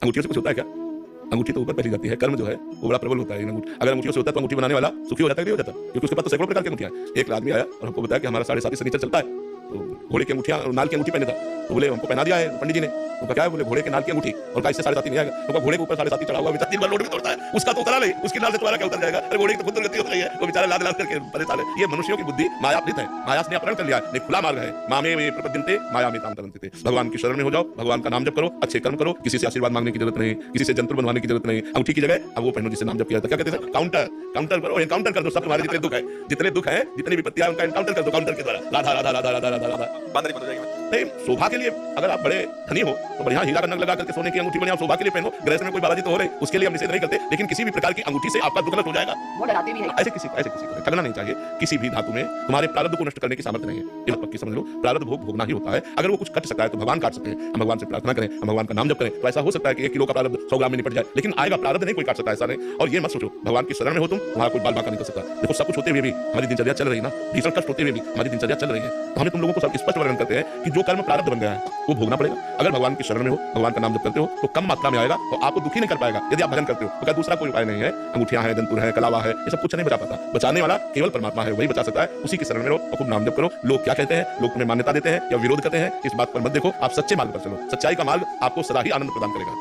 अंगूठियों से कुछ होता है क्या? अंगूठी तो ऊपर पहनी जाती है, कर्म जो है वो बड़ा प्रबल होता है। अगर अंगूठियों से होता है तो अंगूठी बनाने वाला सुखी हो जाता है, नहीं हो जाता? क्योंकि उसके पास तो सैकड़ों प्रकार की अंगूठियां हैं। एक आदमी आया और हमको बताया कि हमारा 7.5 शनिचर चलता है, तो घोड़े की अंगूठियां और नाल की अंगूठी पहने था। तो बोले हमको पहना दिया है पंडित जी ने। उनका क्या है? बोले घोड़े के नाल की अंगूठी, और का इससे 7.5 नहीं आएगा। तो घोड़े के ऊपर 7.5 चढ़ा हुआ बेचारा दिन भर लोड भी तोड़ता है, उसका तो उतरा ले, उसकी नाल से तुम्हारा क्या उतर जाएगा? अरे घोड़े की तो खुद दुर्गति हो रही है, वो बेचारा लाद लाद करके परेशान है। ये मनुष्यों की बुद्धि मायावृत है, माया ने अपहरण कर लिया है। खुला मार्ग है, मामे में प्रपद्यन्ते माया में ताम तरन्ते। भगवान की शरण में हो जाओ, भगवान का नाम जप करो, अच्छे कर्म करो, किसी से आशीर्वाद मांगने की जरूरत नहीं, किसी से जंतु बनवाने की जरूरत नहीं। अंगूठी की जगह अब वो पहनो जिससे नाम जप किया था। क्या कहते हैं? काउंटर काउंटर करो, एनकाउंटर कर दो सब तुम्हारे जितने दुख है, जितने दुख है, जितनी विपत्तियां, उनका एनकाउंटर कर दो काउंटर के द्वारा। राधा राधा राधा राधा राधा राधा बंद नहीं जाएगी। नहीं, शोभा के लिए अगर आप बड़े धनी हो तो बढ़िया हीरा का नग लगा करके सोने की अंगूठी बढ़िया शोभा के लिए पहनो। ग्रह में कोई बालाजी तो हो रहे, उसके लिए हम निषेध नहीं करते, लेकिन किसी भी प्रकार की अंगूठी से आपका दुख हो जाएगा। वो डराते भी है। ऐसे किसी को ठगना नहीं चाहिए। किसी भी धातु में तुम्हारे प्रारब्ध को नष्ट करने की सामर्थ्य नहीं है, ये बात पक्की समझ लो। प्रारब्ध भोग भोगना ही होता है। अगर वो कुछ कट सकता है तो भगवान काट सकते हैं। हम भगवान से प्रार्थना करें, हम भगवान का नाम जप करें, तो ऐसा हो सकता है कि 1 किलो का प्रारब्ध 100 ग्राम में निपट जाए, लेकिन आएगा प्रारब्ध नहीं कोई काट सकता, ऐसा नहीं। और ये मत सोचो भगवान की शरण में हो तुम, तुम्हारा कोई बाल बांका नहीं कर सकता। देखो सब कुछ होते हुए भी हमारी दिनचर्या चल रही है ना, भीषण कष्ट होते हुए भी हमारी दिनचर्या चल रही है, तो हमें तुम लोगों को सब स्पष्ट वर्णन करते हैं कि जो कर्म प्रारब्ध बन गया है वो भोगना पड़ेगा। अगर भगवान की शरण में हो, भगवान का नाम जप करते हो तो कम मात्रा में आएगा, तो आपको दुखी नहीं कर पाएगा। यदि आप भजन करते हो तो क्या दूसरा कोई उपाय नहीं है? अंगूठियां हैं, दंतुर है, कलावा है, ये सब कुछ नहीं बचा पाता। बचाने वाला केवल परमात्मा है, वही बचा सकता है। उसी की शरण में रहो और खूब नाम जप करो। लोग क्या कहते हैं, लोग तुम्हें मान्यता देते हैं या विरोध करते हैं, इस बात पर मत देखो। आप सच्चे मार्ग पर चलो, सच्चाई का मार्ग आपको सदा ही आनंद प्रदान करेगा।